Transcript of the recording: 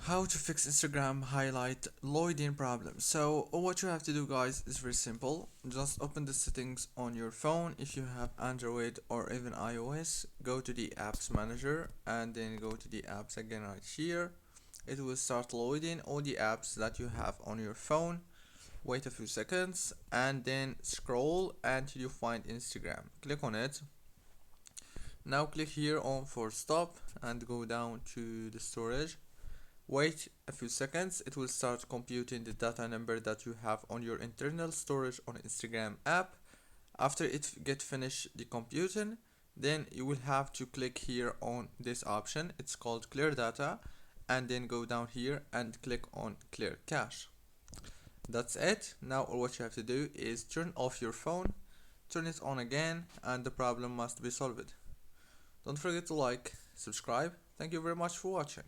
How to fix Instagram highlight loading problem. So what you have to do, guys, is very simple. Just open the settings on your phone. If you have Android or even iOS, go to the apps manager and then go to the apps again right here. It will start loading all the apps that you have on your phone. Wait a few seconds and then scroll until you find Instagram. Click on it. Now click here on for stop and go down to the storage. Wait a few seconds, it will start computing the data number that you have on your internal storage on Instagram app. After it get finished the computing, then you will have to click here on this option. It's called clear data, and then go down here and click on clear cache. That's it. Now all what you have to do is turn off your phone, turn it on again, and the problem must be solved. Don't forget to like, subscribe. Thank you very much for watching.